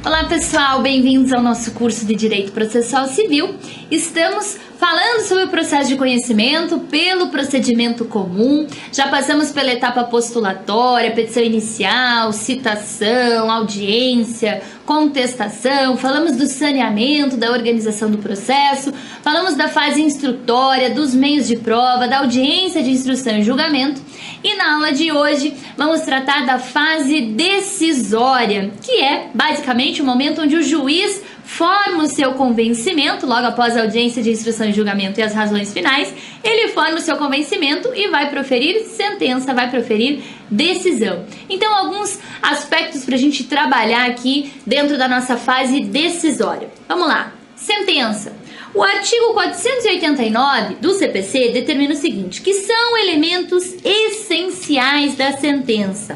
Olá pessoal, bem-vindos ao nosso curso de Direito Processual Civil. Estamos falando sobre o processo de conhecimento pelo procedimento comum. Já passamos pela etapa postulatória, petição inicial, citação, audiência, contestação, falamos do saneamento, da organização do processo, falamos da fase instrutória, dos meios de prova, da audiência de instrução e julgamento. E na aula de hoje vamos tratar da fase decisória, que é basicamente o momento onde o juiz forma o seu convencimento, logo após a audiência de instrução e julgamento e as razões finais, ele forma o seu convencimento e vai proferir sentença, vai proferir decisão. Então, alguns aspectos para a gente trabalhar aqui dentro da nossa fase decisória. Vamos lá. Sentença. O artigo 489 do CPC determina o seguinte, que são elementos essenciais da sentença.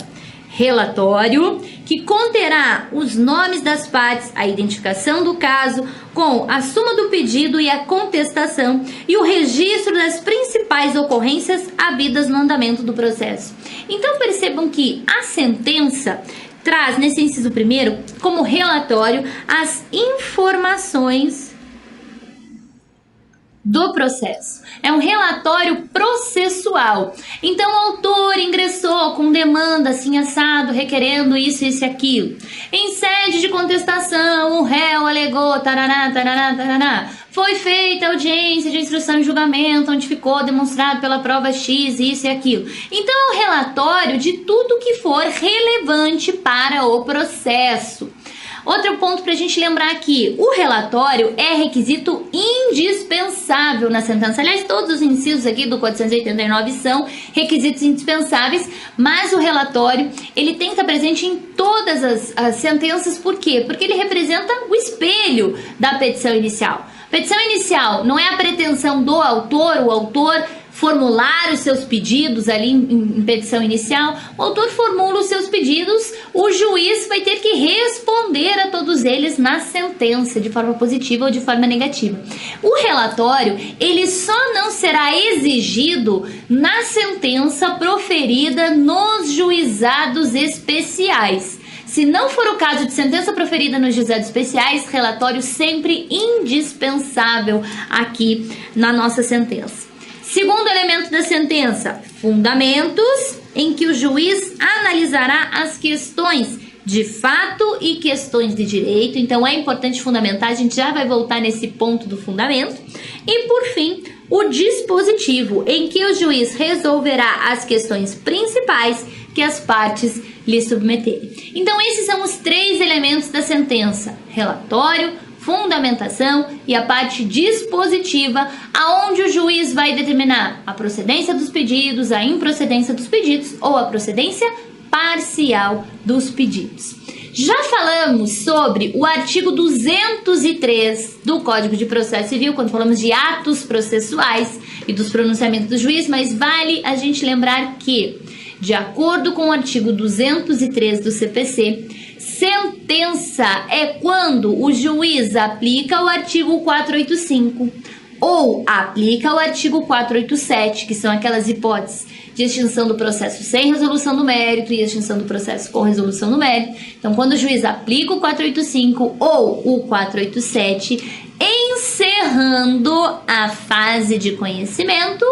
Relatório, que conterá os nomes das partes, a identificação do caso, com a suma do pedido e a contestação e o registro das principais ocorrências havidas no andamento do processo. Então percebam que a sentença traz, nesse inciso primeiro, como relatório, as informações do processo. É um relatório processual. Então, o autor ingressou com demanda assim assado, requerendo isso, isso e aquilo. Em sede de contestação, o réu alegou tarará, tarará, tarará. Foi feita a audiência de instrução e julgamento, onde ficou demonstrado pela prova X, isso e aquilo. Então, é um relatório de tudo que for relevante para o processo. Outro ponto para a gente lembrar aqui, o relatório é requisito indispensável na sentença. Aliás, todos os incisos aqui do 489 são requisitos indispensáveis, mas o relatório, ele tem que estar presente em todas as sentenças. Por quê? Porque ele representa o espelho da petição inicial. Petição inicial não é a pretensão do autor, o autor formular os seus pedidos ali em petição inicial, o autor formula os seus pedidos, o juiz vai ter que responder a todos eles na sentença, de forma positiva ou de forma negativa. O relatório, ele só não será exigido na sentença proferida nos juizados especiais. Se não for o caso de sentença proferida nos juizados especiais, relatório sempre indispensável aqui na nossa sentença. Segundo elemento da sentença, fundamentos em que o juiz analisará as questões de fato e questões de direito. Então é importante fundamentar, a gente já vai voltar nesse ponto do fundamento. E por fim, o dispositivo em que o juiz resolverá as questões principais que as partes lhe submeterem. Então esses são os três elementos da sentença: relatório, fundamentação e a parte dispositiva, aonde o juiz vai determinar a procedência dos pedidos, a improcedência dos pedidos ou a procedência parcial dos pedidos. Já falamos sobre o artigo 203 do Código de Processo Civil, quando falamos de atos processuais e dos pronunciamentos do juiz, mas vale a gente lembrar que, de acordo com o artigo 203 do CPC, sentença é quando o juiz aplica o artigo 485 ou aplica o artigo 487, que são aquelas hipóteses de extinção do processo sem resolução do mérito e extinção do processo com resolução do mérito. Então, quando o juiz aplica o 485 ou o 487, encerrando a fase de conhecimento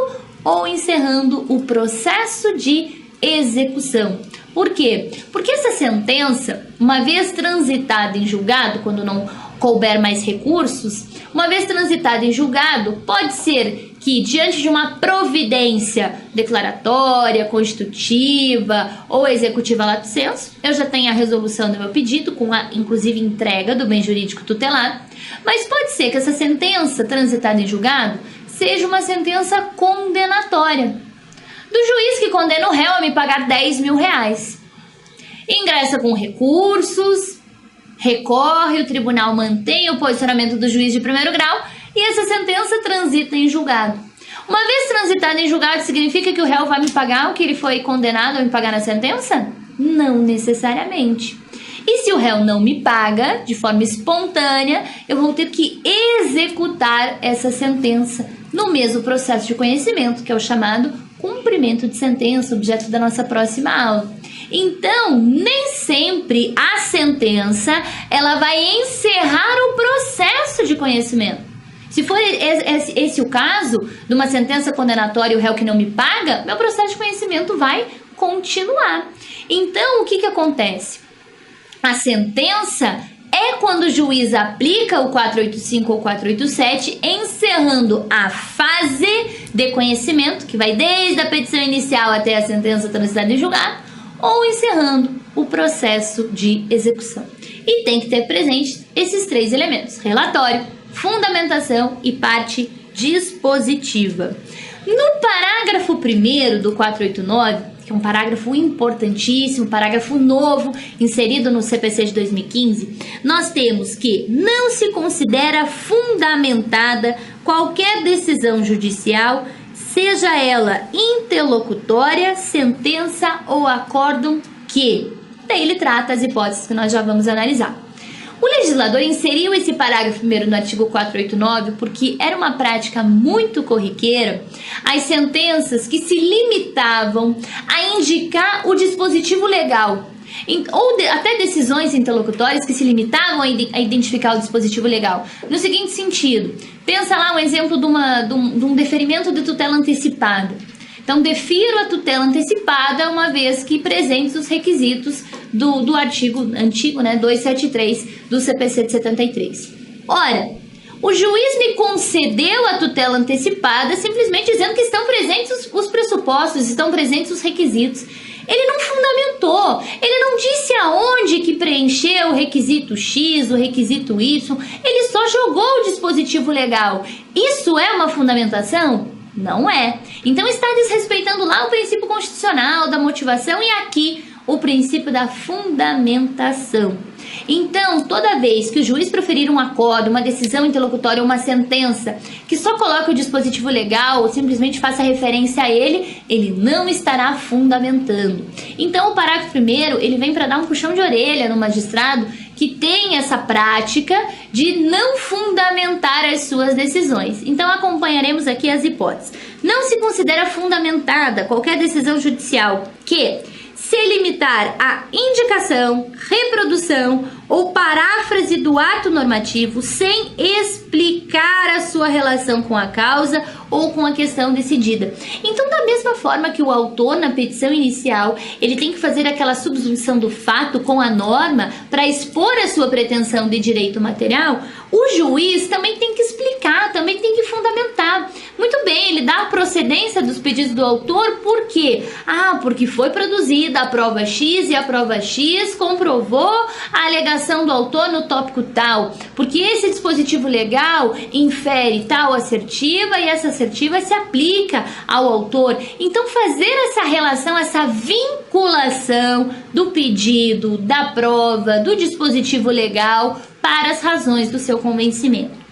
ou encerrando o processo de execução. Por quê? Porque essa sentença, uma vez transitada em julgado, quando não couber mais recursos, uma vez transitada em julgado, pode ser que, diante de uma providência declaratória, constitutiva ou executiva lato sensu, eu já tenha a resolução do meu pedido, com a, inclusive, entrega do bem jurídico tutelado, mas pode ser que essa sentença transitada em julgado seja uma sentença condenatória, do juiz que condena o réu a me pagar 10 mil reais. Ingressa com recursos, recorre, o tribunal mantém o posicionamento do juiz de primeiro grau e essa sentença transita em julgado. Uma vez transitada em julgado, significa que o réu vai me pagar o que ele foi condenado a me pagar na sentença? Não necessariamente. E se o réu não me paga de forma espontânea, eu vou ter que executar essa sentença no mesmo processo de conhecimento, que é o chamado cumprimento de sentença, objeto da nossa próxima aula. Então, nem sempre a sentença ela vai encerrar o processo de conhecimento. Se for esse o caso de uma sentença condenatória e o réu que não me paga, meu processo de conhecimento vai continuar. Então, o que acontece? A sentença é quando o juiz aplica o 485 ou 487, encerrando a fase de conhecimento, que vai desde a petição inicial até a sentença transitada em julgado, ou encerrando o processo de execução. E tem que ter presente esses três elementos: relatório, fundamentação e parte dispositiva. No parágrafo 1º do 489, que é um parágrafo importantíssimo, parágrafo novo, inserido no CPC de 2015, nós temos que não se considera fundamentada qualquer decisão judicial, seja ela interlocutória, sentença ou acórdão que... Daí ele trata as hipóteses que nós já vamos analisar. O legislador inseriu esse parágrafo 1º no artigo 489 porque era uma prática muito corriqueira as sentenças que se limitavam a indicar o dispositivo legal, ou até decisões interlocutórias que se limitavam a identificar o dispositivo legal. No seguinte sentido, pensa lá um exemplo de um deferimento de tutela antecipada. Então, defiro a tutela antecipada uma vez que presentes os requisitos do artigo antigo, 273 do CPC de 73. Ora, o juiz me concedeu a tutela antecipada simplesmente dizendo que estão presentes os pressupostos, estão presentes os requisitos. Ele não fundamentou, ele não disse aonde que preencheu o requisito X, o requisito Y, ele só jogou o dispositivo legal. Isso é uma fundamentação? Não é. Então está desrespeitando lá o princípio constitucional da motivação e aqui o princípio da fundamentação. Então, toda vez que o juiz proferir um acordo, uma decisão interlocutória ou uma sentença que só coloque o dispositivo legal ou simplesmente faça referência a ele, ele não estará fundamentando. Então, o parágrafo 1º, ele vem para dar um puxão de orelha no magistrado que tem essa prática de não fundamentar as suas decisões. Então, acompanharemos aqui as hipóteses. Não se considera fundamentada qualquer decisão judicial que se limitar à indicação, reprodução ou paráfrase do ato normativo sem explicar a sua relação com a causa ou com a questão decidida. Então, da mesma forma que o autor, na petição inicial, ele tem que fazer aquela subsunção do fato com a norma para expor a sua pretensão de direito material, o juiz também tem que explicar, também tem que fundamentar. Muito bem, ele dá a procedência dos pedidos do autor, por quê? Porque foi produzida a prova X e a prova X comprovou a alegação do autor no tópico tal, porque esse dispositivo legal infere tal assertiva e essa assertiva se aplica ao autor. Então, fazer essa relação, essa vinculação do pedido, da prova, do dispositivo legal para as razões do seu convencimento.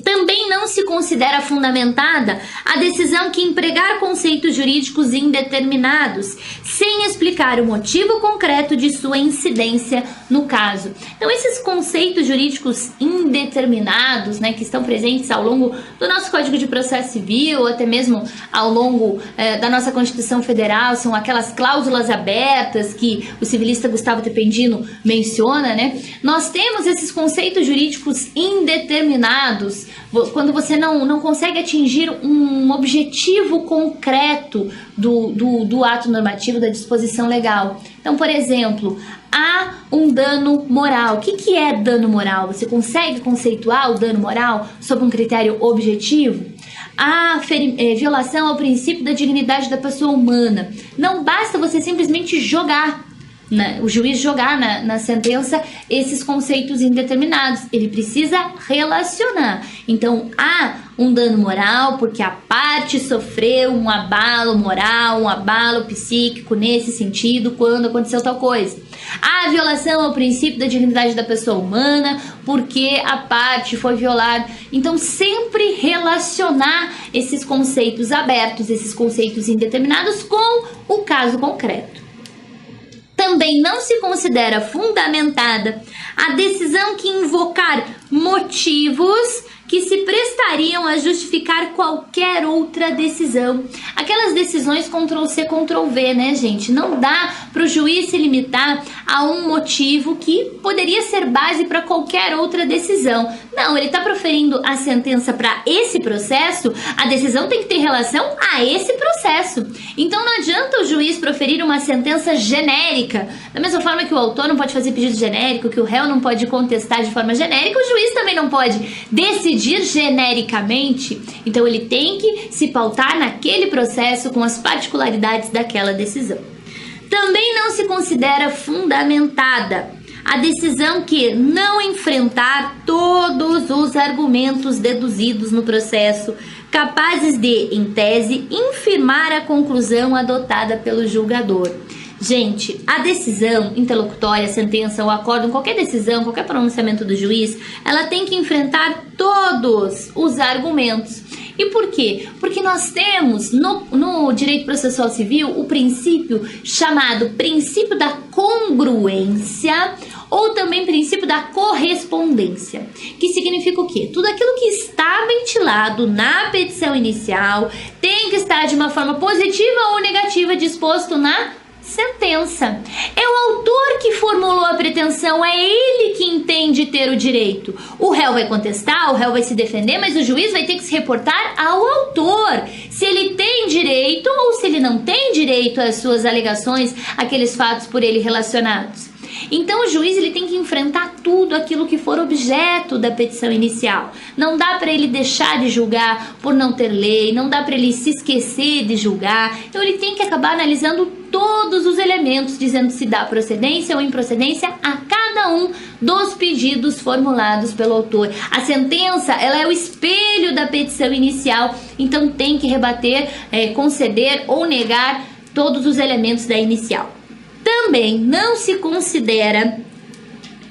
Também não se considera fundamentada a decisão que empregar conceitos jurídicos indeterminados, sem explicar o motivo concreto de sua incidência no caso. Então, esses conceitos jurídicos indeterminados, que estão presentes ao longo do nosso Código de Processo Civil, ou até mesmo ao longo da nossa Constituição Federal, são aquelas cláusulas abertas que o civilista Gustavo Tependino menciona, Nós temos esses conceitos jurídicos indeterminados, quando você não consegue atingir um objetivo concreto do ato normativo, da disposição legal. Então, por exemplo, há um dano moral. O que é dano moral? Você consegue conceituar o dano moral sob um critério objetivo? Há violação ao princípio da dignidade da pessoa humana. Não basta você simplesmente jogar, o juiz jogar na sentença esses conceitos indeterminados. Ele precisa relacionar. Então, há um dano moral porque a parte sofreu um abalo moral, um abalo psíquico nesse sentido quando aconteceu tal coisa. Há violação ao princípio da dignidade da pessoa humana porque a parte foi violada. Então, sempre relacionar esses conceitos abertos, esses conceitos indeterminados com o caso concreto. Também não se considera fundamentada a decisão que invocar motivos que se prestariam a justificar qualquer outra decisão. Aquelas decisões Ctrl+C, Ctrl+V, né, gente? Não dá para o juiz se limitar a um motivo que poderia ser base para qualquer outra decisão. Não, ele está proferindo a sentença para esse processo, a decisão tem que ter relação a esse processo. Então não adianta o juiz proferir uma sentença genérica. Da mesma forma que o autor não pode fazer pedido genérico, que o réu não pode contestar de forma genérica, o juiz também não pode decidir genericamente. Então ele tem que se pautar naquele processo com as particularidades daquela decisão. Também não se considera fundamentada a decisão que não enfrentar todos os argumentos deduzidos no processo, capazes de, em tese, infirmar a conclusão adotada pelo julgador. Gente, a decisão interlocutória, sentença ou acórdão, qualquer decisão, qualquer pronunciamento do juiz, ela tem que enfrentar todos os argumentos. E por quê? Porque nós temos no direito processual civil o princípio chamado princípio da congruência ou também princípio da correspondência, que significa o quê? Tudo aquilo que está ventilado na petição inicial tem que estar de uma forma positiva ou negativa disposto na sentença. É o autor que formulou a pretensão, é ele que entende ter o direito. O réu vai contestar, o réu vai se defender, mas o juiz vai ter que se reportar ao autor, se ele tem direito ou se ele não tem direito às suas alegações, aqueles fatos por ele relacionados. Então o juiz ele tem que enfrentar tudo aquilo que for objeto da petição inicial. Não dá para ele deixar de julgar por não ter lei, não dá para ele se esquecer de julgar. Então ele tem que acabar analisando todos os elementos, dizendo se dá procedência ou improcedência a cada um dos pedidos formulados pelo autor. A sentença ela é o espelho da petição inicial, então tem que rebater, conceder ou negar todos os elementos da inicial. Também não se considera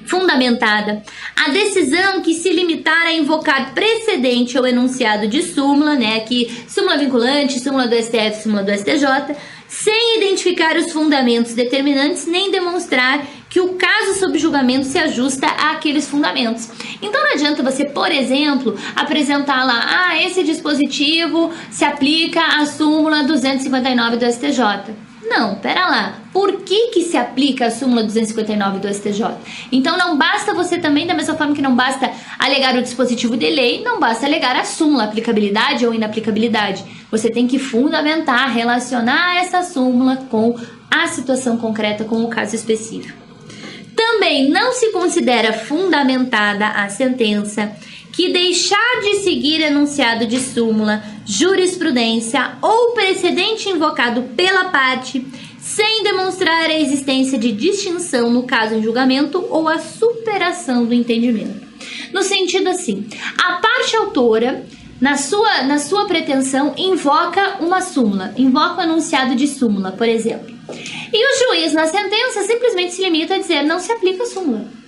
fundamentada a decisão que se limitar a invocar precedente ou enunciado de súmula, né, aqui súmula vinculante, súmula do STF, súmula do STJ, sem identificar os fundamentos determinantes nem demonstrar que o caso sob julgamento se ajusta àqueles fundamentos. Então não adianta você, por exemplo, apresentar lá, esse dispositivo se aplica à súmula 259 do STJ. Não, pera lá. Por que se aplica a súmula 259 do STJ? Então não basta você também, da mesma forma que não basta alegar o dispositivo de lei, não basta alegar a súmula, aplicabilidade ou inaplicabilidade. Você tem que fundamentar, relacionar essa súmula com a situação concreta, com o caso específico. Também não se considera fundamentada a sentença que deixar de seguir enunciado de súmula, jurisprudência ou precedente invocado pela parte, sem demonstrar a existência de distinção no caso em julgamento ou a superação do entendimento. No sentido assim, a parte autora, na sua pretensão, invoca uma súmula, invoca o enunciado de súmula, por exemplo. E o juiz, na sentença, simplesmente se limita a dizer não se aplica a súmula.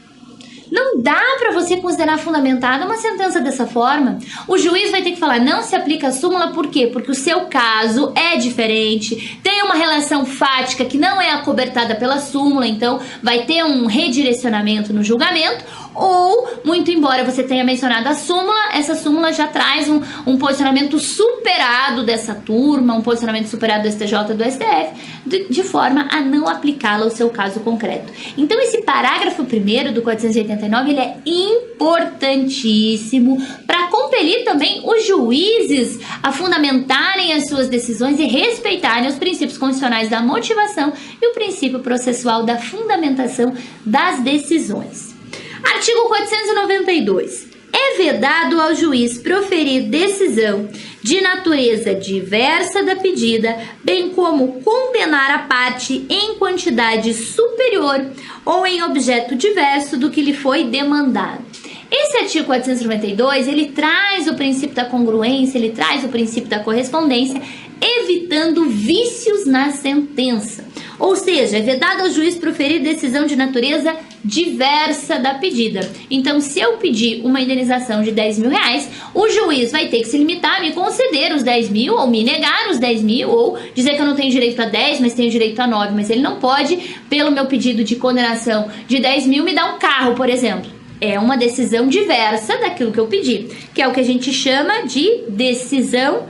Não dá para você considerar fundamentada uma sentença dessa forma. O juiz vai ter que falar, não se aplica a súmula, por quê? Porque o seu caso é diferente, tem uma relação fática que não é acobertada pela súmula, então vai ter um redirecionamento no julgamento, ou, muito embora você tenha mencionado a súmula, essa súmula já traz um posicionamento superado dessa turma, um posicionamento superado do STJ e do STF, de forma a não aplicá-la ao seu caso concreto. Então esse parágrafo 1º do 489, ele é importantíssimo para compelir também os juízes a fundamentarem as suas decisões e respeitarem os princípios constitucionais da motivação e o princípio processual da fundamentação das decisões. Artigo 492. É vedado ao juiz proferir decisão de natureza diversa da pedida, bem como condenar a parte em quantidade superior ou em objeto diverso do que lhe foi demandado. Esse artigo 492, ele traz o princípio da congruência, ele traz o princípio da correspondência, evitando vícios na sentença. Ou seja, é vedado ao juiz proferir decisão de natureza diversa da pedida. Então, se eu pedir uma indenização de 10 mil reais, o juiz vai ter que se limitar a me conceder os 10 mil, ou me negar os 10 mil, ou dizer que eu não tenho direito a 10, mas tenho direito a 9. Mas ele não pode, pelo meu pedido de condenação de 10 mil, me dar um carro, por exemplo. é uma decisão diversa daquilo que eu pedi, que é o que a gente chama de decisão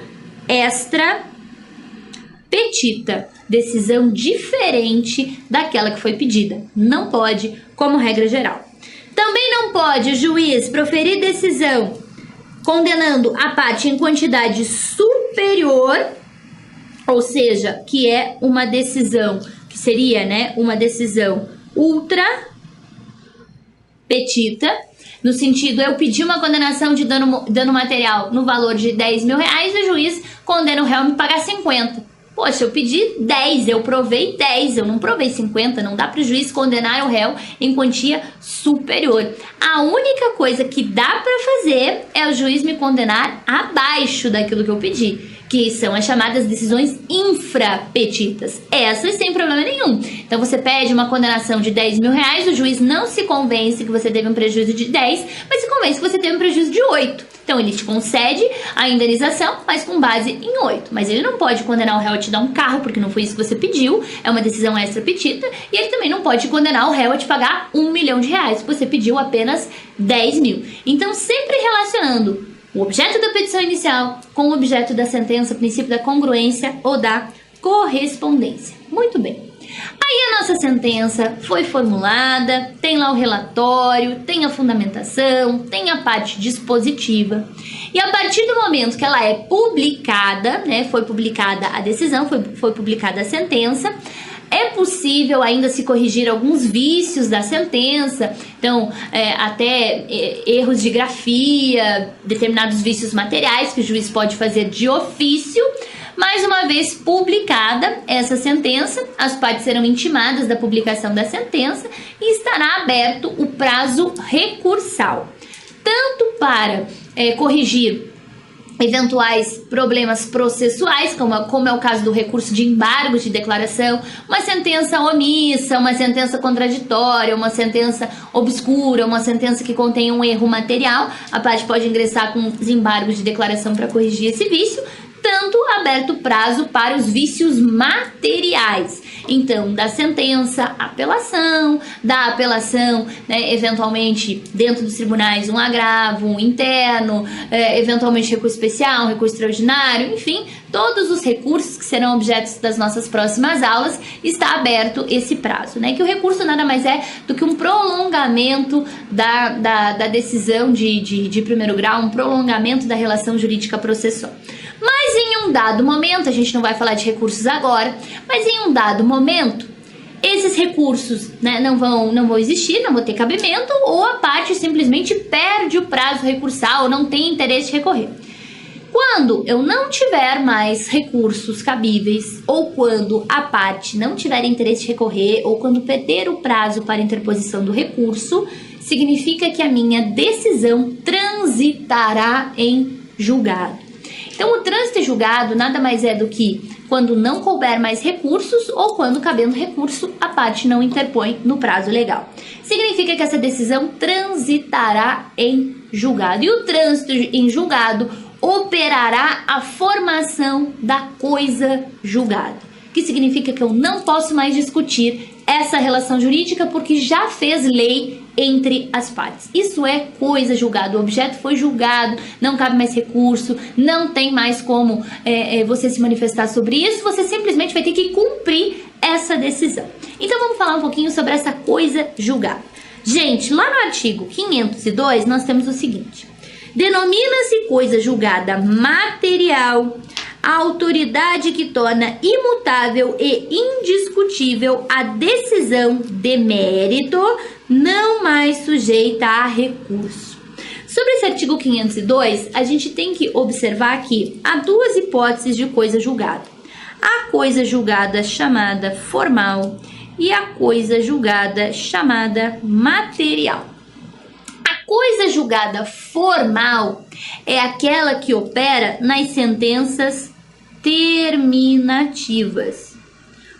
extra-petita. Decisão diferente daquela que foi pedida. Não pode, como regra geral. Também não pode o juiz proferir decisão condenando a parte em quantidade superior, ou seja, que é uma decisão, que seria, né, uma decisão ultra-petita, no sentido, eu pedi uma condenação de dano material no valor de 10 mil reais e o juiz condena o réu a me pagar 50. Poxa, eu pedi 10, eu provei 10, eu não provei 50, não dá para o juiz condenar o réu em quantia superior. A única coisa que dá para fazer é o juiz me condenar abaixo daquilo que eu pedi, que são as chamadas decisões infrapetitas. Essas sem problema nenhum. Então você pede uma condenação de 10 mil reais, o juiz não se convence que você teve um prejuízo de 10, mas se convence que você teve um prejuízo de 8. Então ele te concede a indenização, mas com base em 8. Mas ele não pode condenar o réu a te dar um carro, porque não foi isso que você pediu, é uma decisão extra-petita, e ele também não pode condenar o réu a te pagar 1 milhão de reais, se você pediu apenas 10 mil. Então sempre relacionando o objeto da petição inicial com o objeto da sentença, princípio da congruência ou da correspondência. Muito bem. Aí a nossa sentença foi formulada, tem lá o relatório, tem a fundamentação, tem a parte dispositiva. E a partir do momento que ela é publicada, né, foi publicada a decisão, foi publicada a sentença, é possível ainda se corrigir alguns vícios da sentença, então até erros de grafia, determinados vícios materiais que o juiz pode fazer de ofício. Mais uma vez publicada essa sentença, as partes serão intimadas da publicação da sentença e estará aberto o prazo recursal, tanto para corrigir eventuais problemas processuais, como é o caso do recurso de embargo de declaração, uma sentença omissa, uma sentença contraditória, uma sentença obscura, uma sentença que contém um erro material, a parte pode ingressar com os embargos de declaração para corrigir esse vício, tanto aberto prazo para os vícios materiais. Então, da sentença, apelação, da apelação, né, eventualmente, dentro dos tribunais, um agravo, um interno, eventualmente recurso especial, um recurso extraordinário, enfim, todos os recursos que serão objetos das nossas próximas aulas, está aberto esse prazo, né? Que o recurso nada mais é do que um prolongamento da decisão de primeiro grau, um prolongamento da relação jurídica processual. Mas em um dado momento, a gente não vai falar de recursos agora, mas em um dado momento, esses recursos, né, não vão existir, não vão ter cabimento, ou a parte simplesmente perde o prazo recursal, ou não tem interesse de recorrer. Quando eu não tiver mais recursos cabíveis, ou quando a parte não tiver interesse de recorrer, ou quando perder o prazo para interposição do recurso, significa que a minha decisão transitará em julgado. Então, o trânsito em julgado nada mais é do que quando não couber mais recursos ou quando, cabendo recurso, a parte não interpõe no prazo legal. Significa que essa decisão transitará em julgado. E o trânsito em julgado operará a formação da coisa julgada, que significa que eu não posso mais discutir essa relação jurídica porque já fez lei entre as partes. Isso é coisa julgada, o objeto foi julgado, não cabe mais recurso, não tem mais como você se manifestar sobre isso, você simplesmente vai ter que cumprir essa decisão. Então vamos falar um pouquinho sobre essa coisa julgada. Gente, lá no artigo 502 nós temos o seguinte: denomina-se coisa julgada material a autoridade que torna imutável e indiscutível a decisão de mérito, não mais sujeita a recurso. Sobre esse artigo 502, a gente tem que observar que há duas hipóteses de coisa julgada. A coisa julgada chamada formal e a coisa julgada chamada material. A coisa julgada formal é aquela que opera nas sentenças terminativas.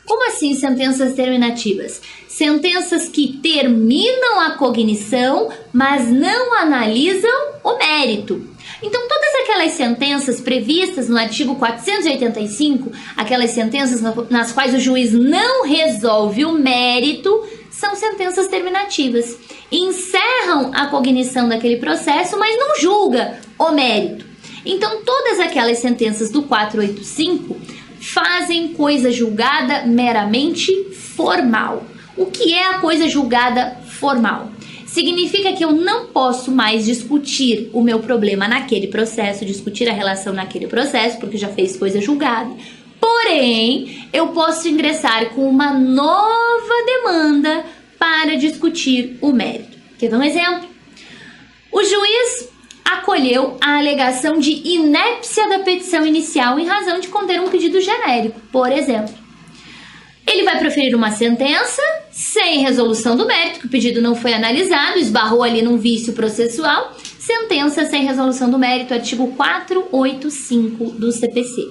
Como assim sentenças terminativas? Sentenças que terminam a cognição, mas não analisam o mérito. Então, todas aquelas sentenças previstas no artigo 485, aquelas sentenças nas quais o juiz não resolve o mérito, são sentenças terminativas. encerram a cognição daquele processo, mas não julga o mérito. Então, todas aquelas sentenças do 485 fazem coisa julgada meramente formal. O que é a coisa julgada formal? Significa que eu não posso mais discutir o meu problema naquele processo, discutir a relação naquele processo, porque já fez coisa julgada. Porém, eu posso ingressar com uma nova demanda para discutir o mérito. Quer ver um exemplo? O juiz acolheu a alegação de inépcia da petição inicial em razão de conter um pedido genérico, por exemplo. Ele vai proferir uma sentença sem resolução do mérito, que o pedido não foi analisado, esbarrou ali num vício processual. Sentença sem resolução do mérito, artigo 485 do CPC.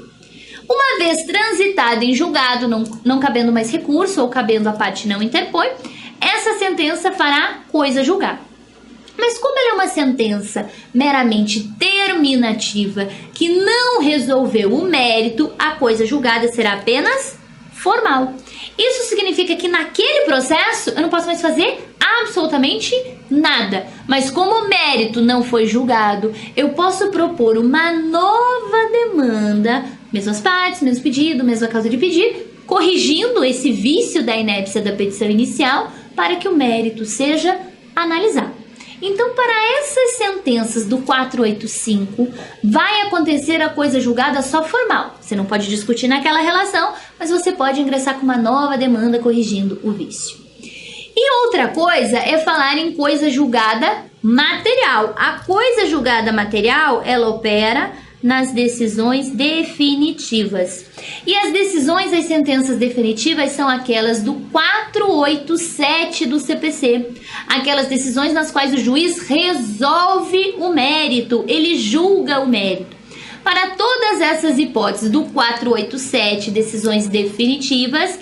Uma vez transitada em julgado, não cabendo mais recurso ou cabendo a parte não interpõe, essa sentença fará coisa julgada. Mas como ela é uma sentença meramente terminativa, que não resolveu o mérito, a coisa julgada será apenas formal. Isso significa que naquele processo eu não posso mais fazer absolutamente nada. Mas como o mérito não foi julgado, eu posso propor uma nova demanda, mesmas partes, mesmo pedido, mesma causa de pedido, corrigindo esse vício da inépcia da petição inicial para que o mérito seja analisado. Então, para essas sentenças do 485, vai acontecer a coisa julgada só formal. Você não pode discutir naquela relação, mas você pode ingressar com uma nova demanda corrigindo o vício. E outra coisa é falar em coisa julgada material. A coisa julgada material, ela opera nas decisões definitivas. E as decisões, as sentenças definitivas são aquelas do 487 do CPC. Aquelas decisões nas quais o juiz resolve o mérito, ele julga o mérito. Para todas essas hipóteses do 487, decisões definitivas,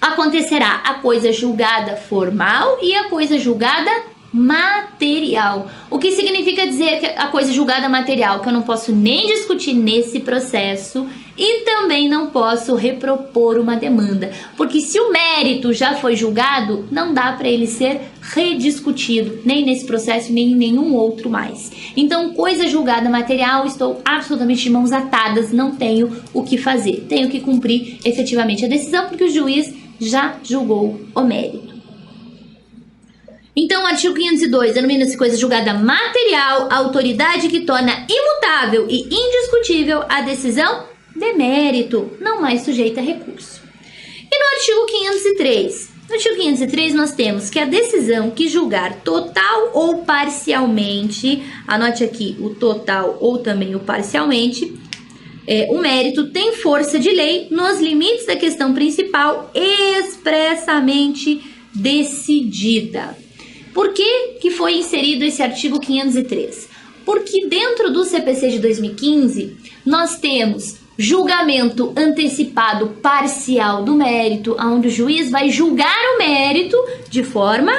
acontecerá a coisa julgada formal e a coisa julgada material. O que significa dizer que a coisa julgada material, que eu não posso nem discutir nesse processo e também não posso repropor uma demanda, porque se o mérito já foi julgado, não dá para ele ser rediscutido, nem nesse processo, nem em nenhum outro mais. Então, coisa julgada material, estou absolutamente de mãos atadas, não tenho o que fazer, tenho que cumprir efetivamente a decisão, porque o juiz já julgou o mérito. Então, o artigo 502 denomina-se coisa julgada material, a autoridade que torna imutável e indiscutível a decisão de mérito, não mais sujeita a recurso. E no artigo 503? No artigo 503 nós temos que a decisão que julgar total ou parcialmente, anote aqui o total ou também o parcialmente, o mérito tem força de lei nos limites da questão principal expressamente decidida. Por que foi inserido esse artigo 503? Porque dentro do CPC de 2015, nós temos julgamento antecipado parcial do mérito, onde o juiz vai julgar o mérito de forma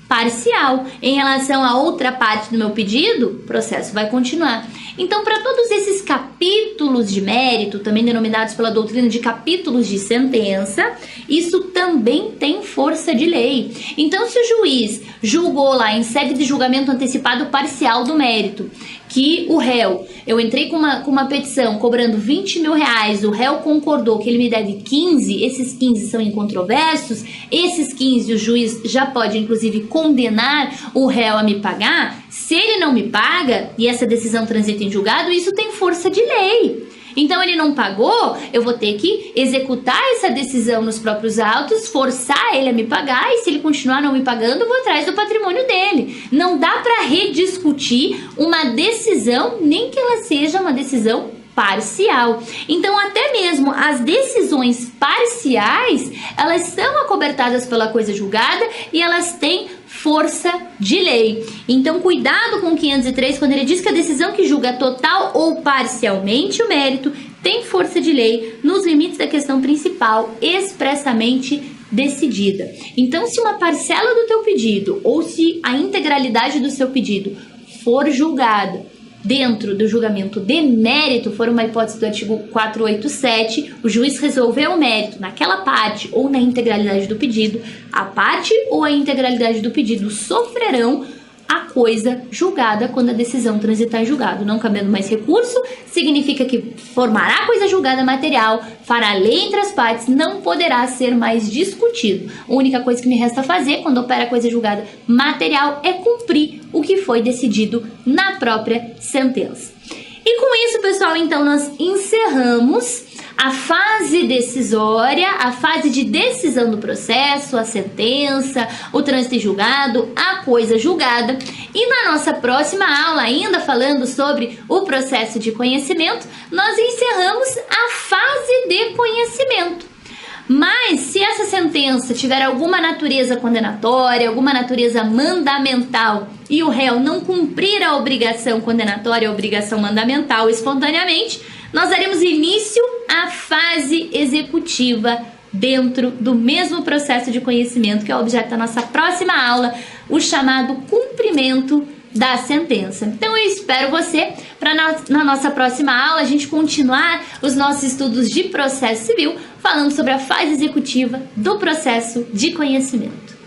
parcial. Em relação a outra parte do meu pedido, o processo vai continuar. Então, para todos esses capítulos de mérito, também denominados pela doutrina de capítulos de sentença, isso também tem força de lei. Então, se o juiz julgou lá em sede de julgamento antecipado parcial do mérito, que o réu, eu entrei com uma petição cobrando 20 mil reais, o réu concordou que ele me deve 15, esses 15 são incontroversos, esses 15 o juiz já pode inclusive condenar o réu a me pagar. Se ele não me paga e essa decisão transita em julgado, isso tem força de lei. Então ele não pagou, eu vou ter que executar essa decisão nos próprios autos, forçar ele a me pagar, e se ele continuar não me pagando, eu vou atrás do patrimônio dele. Não dá para rediscutir uma decisão, nem que ela seja uma decisão parcial. Então, até mesmo as decisões parciais, elas são acobertadas pela coisa julgada e elas têm força de lei. Então, cuidado com o 503 quando ele diz que a decisão que julga total ou parcialmente o mérito tem força de lei nos limites da questão principal expressamente decidida. Então, se uma parcela do teu pedido ou se a integralidade do seu pedido for julgada dentro do julgamento de mérito for uma hipótese do artigo 487, o juiz resolveu o mérito naquela parte ou na integralidade do pedido, a parte ou a integralidade do pedido sofrerão a coisa julgada quando a decisão transitar em julgado. Não cabendo mais recurso, significa que formará a coisa julgada material, fará lei entre as partes, não poderá ser mais discutido. A única coisa que me resta fazer quando opera a coisa julgada material é cumprir o que foi decidido na própria sentença. E com isso, pessoal, então nós encerramos a fase decisória, a fase de decisão do processo, a sentença, o trânsito em julgado, a coisa julgada. E na nossa próxima aula, ainda falando sobre o processo de conhecimento, nós encerramos a fase de conhecimento. Mas se essa sentença tiver alguma natureza condenatória, alguma natureza mandamental e o réu não cumprir a obrigação condenatória, a obrigação mandamental espontaneamente, nós daremos início à fase executiva dentro do mesmo processo de conhecimento, que é o objeto da nossa próxima aula, o chamado cumprimento da sentença. Então eu espero você para na nossa próxima aula a gente continuar os nossos estudos de processo civil, falando sobre a fase executiva do processo de conhecimento.